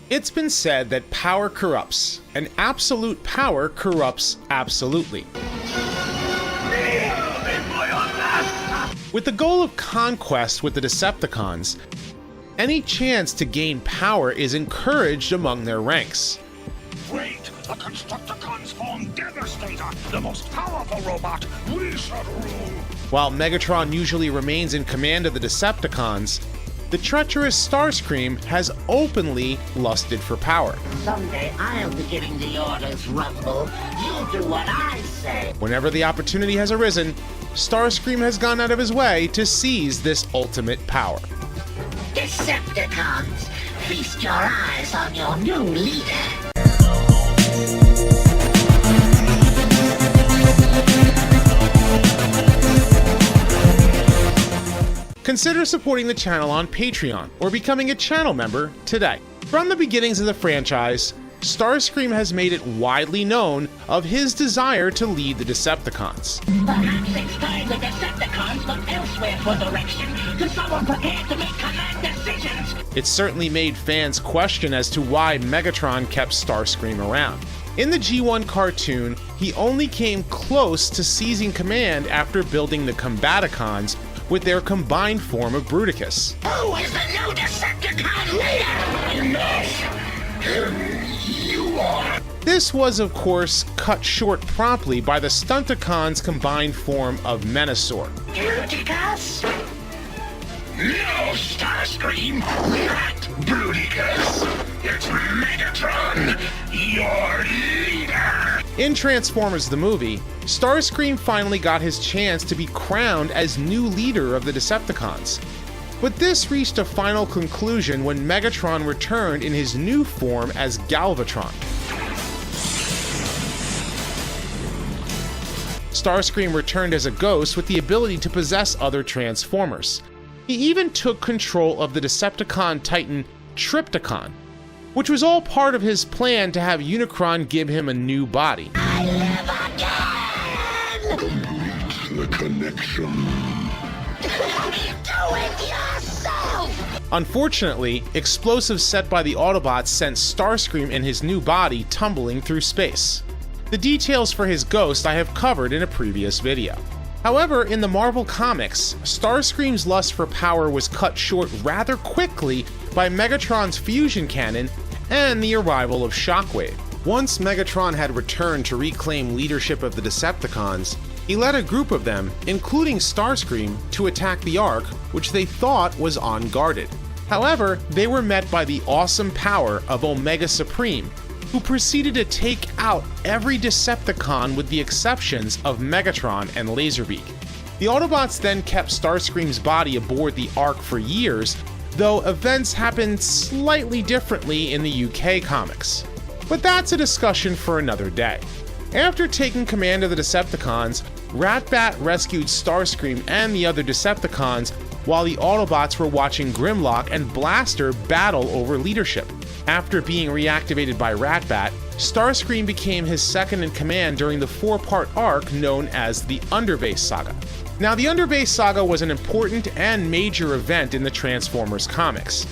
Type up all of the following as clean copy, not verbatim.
It's been said that power corrupts, and absolute power corrupts absolutely. With the goal of conquest with the Decepticons, any chance to gain power is encouraged among their ranks. Wait, the Constructicons form Devastator, the most powerful robot. We shall rule. While Megatron usually remains in command of the Decepticons, the treacherous Starscream has openly lusted for power. Someday I'll be giving the orders, Rumble. You do what I say. Whenever the opportunity has arisen, Starscream has gone out of his way to seize this ultimate power. Decepticons, feast your eyes on your new leader. Consider supporting the channel on Patreon or becoming a channel member today. From the beginnings of the franchise, Starscream has made it widely known of his desire to lead the Decepticons. Perhaps it's time the Decepticons look elsewhere for direction to someone prepared to make command decisions. It certainly made fans question as to why Megatron kept Starscream around. In the G1 cartoon, he only came close to seizing command after building the Combaticons with their combined form of Bruticus. Who is the new Decepticon leader? Enough! You are. This was, of course, cut short promptly by the Stunticons' combined form of Menasor. Bruticus? No, Starscream, not Bruticus. It's Megatron, your leader. In Transformers the movie, Starscream finally got his chance to be crowned as new leader of the Decepticons. But this reached a final conclusion when Megatron returned in his new form as Galvatron. Starscream returned as a ghost with the ability to possess other Transformers. He even took control of the Decepticon Titan Tripticon, which was all part of his plan to have Unicron give him a new body. I live again! Complete the connection. Do it yourself! Unfortunately, explosives set by the Autobots sent Starscream and his new body tumbling through space. The details for his ghost I have covered in a previous video. However, in the Marvel Comics, Starscream's lust for power was cut short rather quickly by Megatron's fusion cannon and the arrival of Shockwave. Once Megatron had returned to reclaim leadership of the Decepticons, he led a group of them, including Starscream, to attack the Ark, which they thought was unguarded. However, they were met by the awesome power of Omega Supreme, who proceeded to take out every Decepticon with the exceptions of Megatron and Laserbeak. The Autobots then kept Starscream's body aboard the Ark for years, though events happened slightly differently in the UK comics. But that's a discussion for another day. After taking command of the Decepticons, Ratbat rescued Starscream and the other Decepticons while the Autobots were watching Grimlock and Blaster battle over leadership. After being reactivated by Ratbat, Starscream became his second in command during the 4-part arc known as the Underbase Saga. Now, the Underbase Saga was an important and major event in the Transformers comics.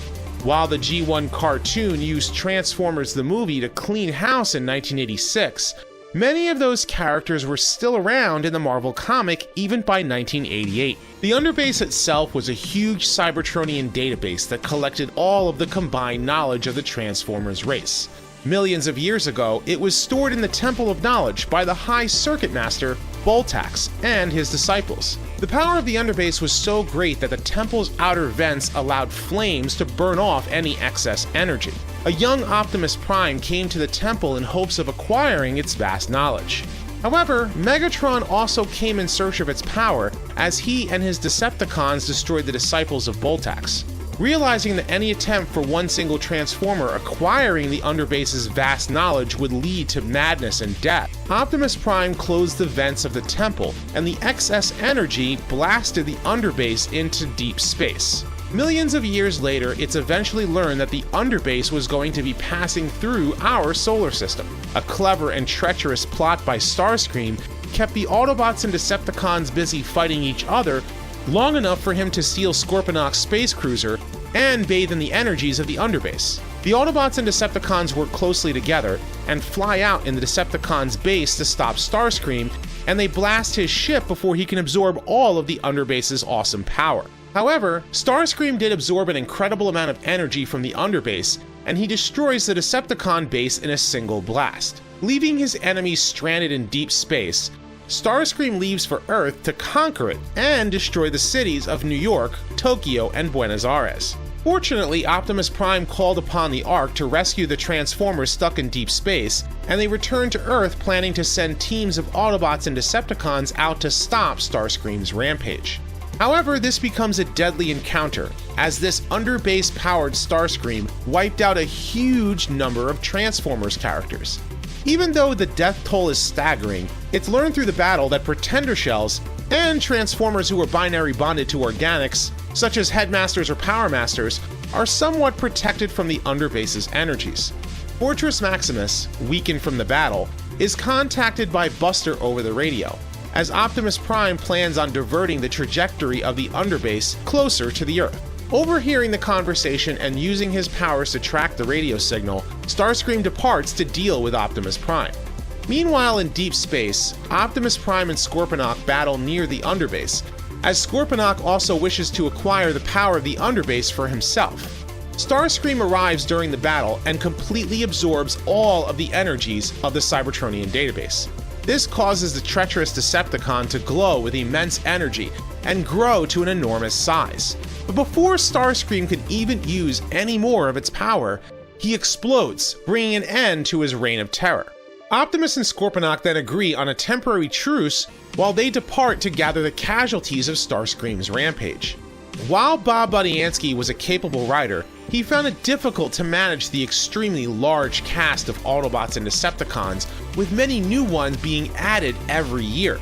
While the G1 cartoon used Transformers the movie to clean house in 1986, many of those characters were still around in the Marvel comic even by 1988. The Underbase itself was a huge Cybertronian database that collected all of the combined knowledge of the Transformers race. Millions of years ago, it was stored in the Temple of Knowledge by the High Circuit Master, Boltax, and his disciples. The power of the Underbase was so great that the temple's outer vents allowed flames to burn off any excess energy. A young Optimus Prime came to the temple in hopes of acquiring its vast knowledge. However, Megatron also came in search of its power as he and his Decepticons destroyed the disciples of Boltax. Realizing that any attempt for one single Transformer acquiring the Underbase's vast knowledge would lead to madness and death, Optimus Prime closed the vents of the temple, and the excess energy blasted the Underbase into deep space. Millions of years later, it's eventually learned that the Underbase was going to be passing through our solar system. A clever and treacherous plot by Starscream kept the Autobots and Decepticons busy fighting each other long enough for him to steal Scorponok's space cruiser and bathe in the energies of the Underbase. The Autobots and Decepticons work closely together and fly out in the Decepticons' base to stop Starscream, and they blast his ship before he can absorb all of the Underbase's awesome power. However, Starscream did absorb an incredible amount of energy from the Underbase, and he destroys the Decepticon base in a single blast. Leaving his enemies stranded in deep space, Starscream leaves for Earth to conquer it and destroy the cities of New York, Tokyo, and Buenos Aires. Fortunately, Optimus Prime called upon the Ark to rescue the Transformers stuck in deep space, and they return to Earth planning to send teams of Autobots and Decepticons out to stop Starscream's rampage. However, this becomes a deadly encounter, as this Underbase-powered Starscream wiped out a huge number of Transformers characters. Even though the death toll is staggering, it's learned through the battle that Pretender Shells and Transformers who are binary bonded to organics, such as Headmasters or Power Masters, are somewhat protected from the Underbase's energies. Fortress Maximus, weakened from the battle, is contacted by Buster over the radio, as Optimus Prime plans on diverting the trajectory of the Underbase closer to the Earth. Overhearing the conversation and using his powers to track the radio signal, Starscream departs to deal with Optimus Prime. Meanwhile, in deep space, Optimus Prime and Scorponok battle near the Underbase, as Scorponok also wishes to acquire the power of the Underbase for himself. Starscream arrives during the battle and completely absorbs all of the energies of the Cybertronian database. This causes the treacherous Decepticon to glow with immense energy and grow to an enormous size. But before Starscream can even use any more of its power, he explodes, bringing an end to his reign of terror. Optimus and Scorponok then agree on a temporary truce while they depart to gather the casualties of Starscream's rampage. While Bob Budiansky was a capable writer, he found it difficult to manage the extremely large cast of Autobots and Decepticons, with many new ones being added every year.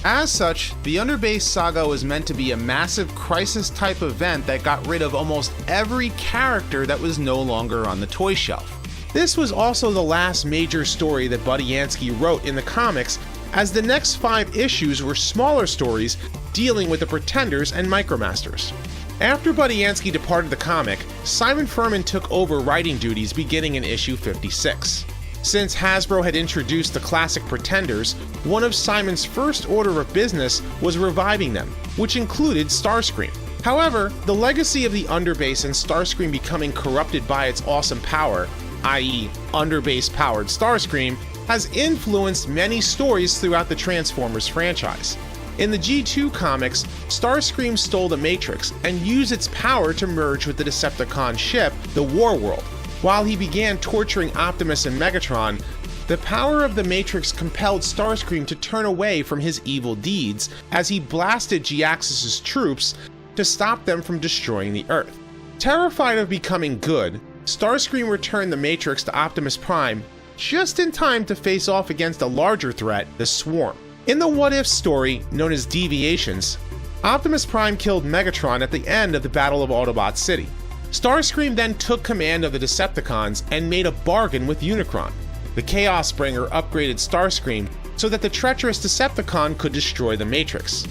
As such, the Underbase saga was meant to be a massive crisis-type event that got rid of almost every character that was no longer on the toy shelf. This was also the last major story that Budiansky wrote in the comics, as the next 5 issues were smaller stories dealing with the Pretenders and Micromasters. After Budiansky departed the comic, Simon Furman took over writing duties beginning in issue 56. Since Hasbro had introduced the classic Pretenders, one of Simon's first order of business was reviving them, which included Starscream. However, the legacy of the Underbase and Starscream becoming corrupted by its awesome power, i.e. Underbase-powered Starscream, has influenced many stories throughout the Transformers franchise. In the G2 comics, Starscream stole the Matrix and used its power to merge with the Decepticon ship, the Warworld. While he began torturing Optimus and Megatron, the power of the Matrix compelled Starscream to turn away from his evil deeds as he blasted G-Axis' troops to stop them from destroying the Earth. Terrified of becoming good, Starscream returned the Matrix to Optimus Prime just in time to face off against a larger threat, the Swarm. In the What If story, known as Deviations, Optimus Prime killed Megatron at the end of the Battle of Autobot City. Starscream then took command of the Decepticons and made a bargain with Unicron. The Chaos Bringer upgraded Starscream so that the treacherous Decepticon could destroy the Matrix.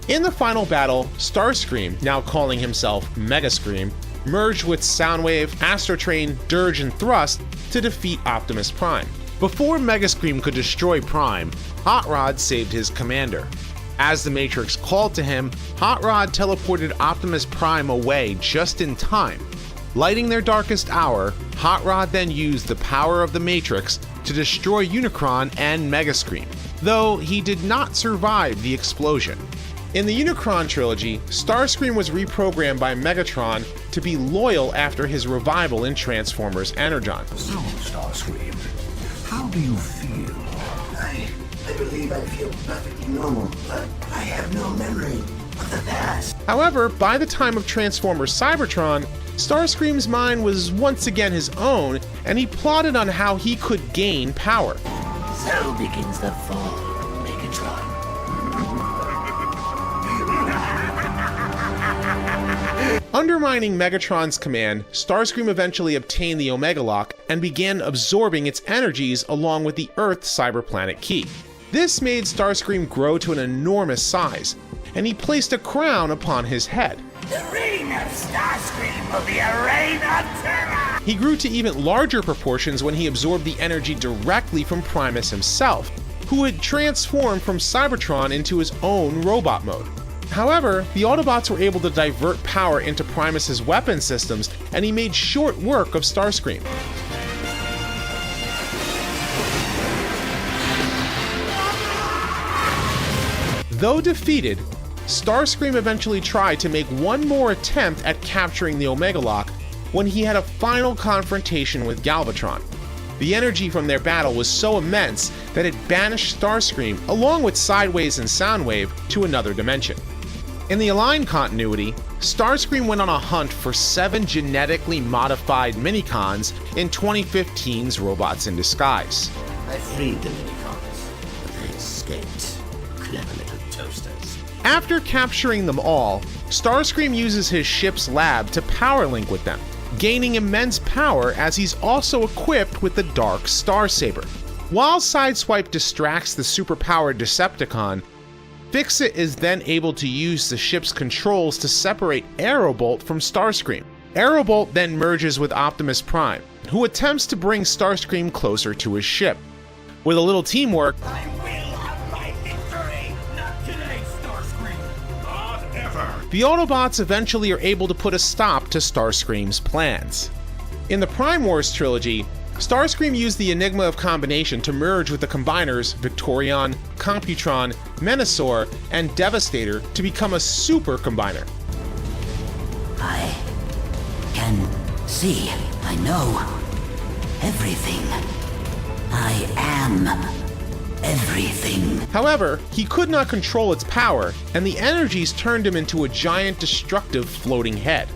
In the final battle, Starscream, now calling himself Megascream, merged with Soundwave, Astrotrain, Dirge, and Thrust to defeat Optimus Prime. Before Megascream could destroy Prime, Hot Rod saved his commander. As the Matrix called to him, Hot Rod teleported Optimus Prime away just in time. Lighting their darkest hour, Hot Rod then used the power of the Matrix to destroy Unicron and Megascream, though he did not survive the explosion. In the Unicron trilogy, Starscream was reprogrammed by Megatron to be loyal after his revival in Transformers Energon. So, Starscream, how do you feel? I believe I feel perfectly normal, but I have no memory of the past. However, by the time of Transformers Cybertron, Starscream's mind was once again his own, and he plotted on how he could gain power. So begins the fall of Megatron. Undermining Megatron's command, Starscream eventually obtained the Omega Lock and began absorbing its energies along with the Earth Cyberplanet Key. This made Starscream grow to an enormous size, and he placed a crown upon his head. The reign of Starscream will be a reign of terror! He grew to even larger proportions when he absorbed the energy directly from Primus himself, who had transformed from Cybertron into his own robot mode. However, the Autobots were able to divert power into Primus's weapon systems, and he made short work of Starscream. Though defeated, Starscream eventually tried to make one more attempt at capturing the Omega Lock when he had a final confrontation with Galvatron. The energy from their battle was so immense that it banished Starscream, along with Sideways and Soundwave, to another dimension. In the Aligned continuity, Starscream went on a hunt for 7 genetically modified Minicons in 2015's Robots in Disguise. I freed the Minicons, but they escaped. Clever little toasters. After capturing them all, Starscream uses his ship's lab to power link with them, gaining immense power as he's also equipped with the Dark Starsaber. While Sideswipe distracts the superpowered Decepticon, Fixit is then able to use the ship's controls to separate Aerobolt from Starscream. Aerobolt then merges with Optimus Prime, who attempts to bring Starscream closer to his ship. With a little teamwork, I will have my victory! Not today, Starscream! Not ever! the Autobots eventually are able to put a stop to Starscream's plans. In the Prime Wars trilogy, Starscream used the Enigma of Combination to merge with the Combiners Victorion, Computron, Menasor, and Devastator to become a Super Combiner. I can see. I know everything. I am everything. However, he could not control its power, and the energies turned him into a giant destructive floating head.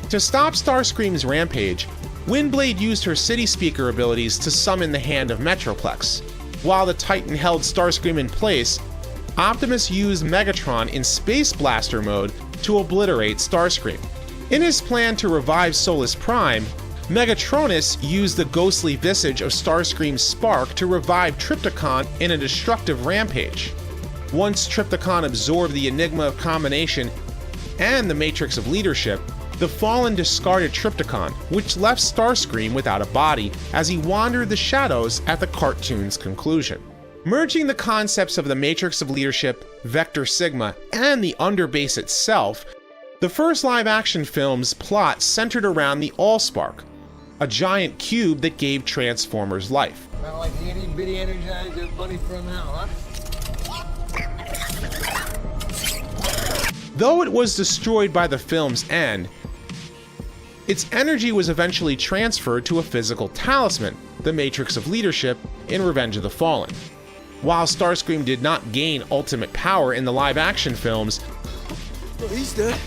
To stop Starscream's rampage, Windblade used her City Speaker abilities to summon the Hand of Metroplex. While the Titan held Starscream in place, Optimus used Megatron in Space Blaster mode to obliterate Starscream. In his plan to revive Solus Prime, Megatronus used the ghostly visage of Starscream's Spark to revive Trypticon in a destructive rampage. Once Trypticon absorbed the Enigma of Combination and the Matrix of Leadership, the Fallen discarded Trypticon, which left Starscream without a body as he wandered the shadows at the cartoon's conclusion. Merging the concepts of the Matrix of Leadership, Vector Sigma, and the Underbase itself, the first live-action film's plot centered around the Allspark, a giant cube that gave Transformers life. Not like the itty-bitty Energizer Bunny from hell, huh? Though it was destroyed by the film's end, its energy was eventually transferred to a physical talisman, the Matrix of Leadership, in Revenge of the Fallen. While Starscream did not gain ultimate power in the live-action films, Well, he's dead.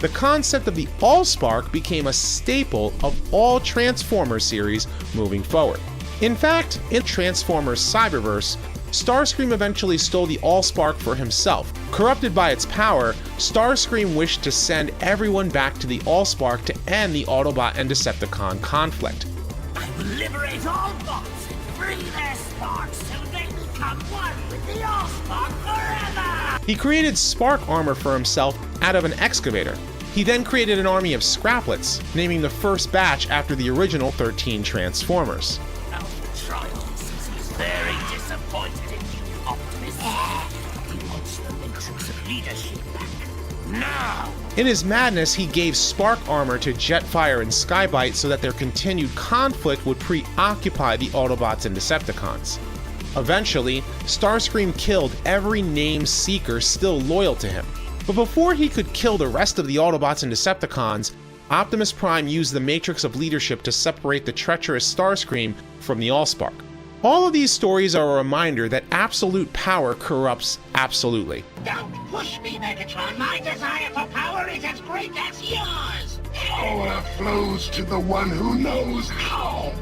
the concept of the Allspark became a staple of all Transformers series moving forward. In fact, in Transformers Cyberverse, Starscream eventually stole the Allspark for himself. Corrupted by its power, Starscream wished to send everyone back to the Allspark to end the Autobot and Decepticon conflict. I will liberate all bots and free their sparks so they become one with the Allspark forever! He created spark armor for himself out of an excavator. He then created an army of scraplets, naming the first batch after the original 13 Transformers. Alpha Trials says he's very disappointed in you, Optimus. He wants the Matrix of Leadership back. Now! In his madness, he gave spark armor to Jetfire and Skybite so that their continued conflict would preoccupy the Autobots and Decepticons. Eventually, Starscream killed every named Seeker still loyal to him. But before he could kill the rest of the Autobots and Decepticons, Optimus Prime used the Matrix of Leadership to separate the treacherous Starscream from the Allspark. All of these stories are a reminder that absolute power corrupts absolutely. Don't push me, Megatron. My desire for power is as great as yours. Power flows to the one who knows how.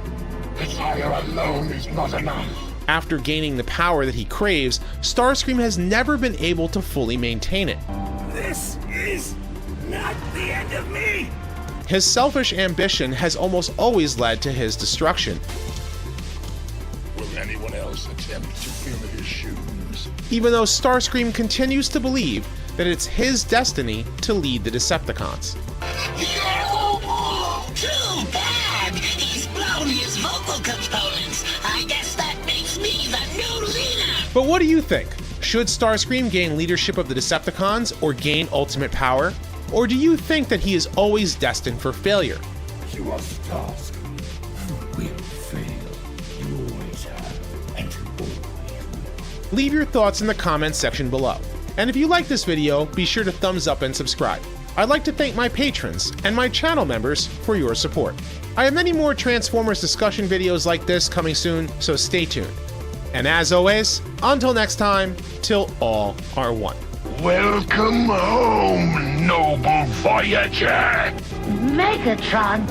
Desire alone is not enough. After gaining the power that he craves, Starscream has never been able to fully maintain it. This is not the end of me. His selfish ambition has almost always led to his destruction. Will anyone anyone else attempt to fill his shoes. even though Starscream continues to believe that it's his destiny to lead the Decepticons. Oh, too bad! He's blown his vocal components. I guess that makes me the new leader. But what do you think? Should Starscream gain leadership of the Decepticons or gain ultimate power? Or do you think that he is always destined for failure? You are Starscream. You will fail. You always have, and you always will. Leave your thoughts in the comments section below. And if you like this video, be sure to thumbs up and subscribe. I'd like to thank my patrons and my channel members for your support. I have many more Transformers discussion videos like this coming soon, so stay tuned. And as always, until next time, till all are one. Welcome home, noble Voyager! Megatron,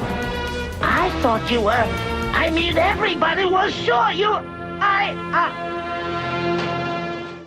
I thought you were... I mean, everybody was sure you...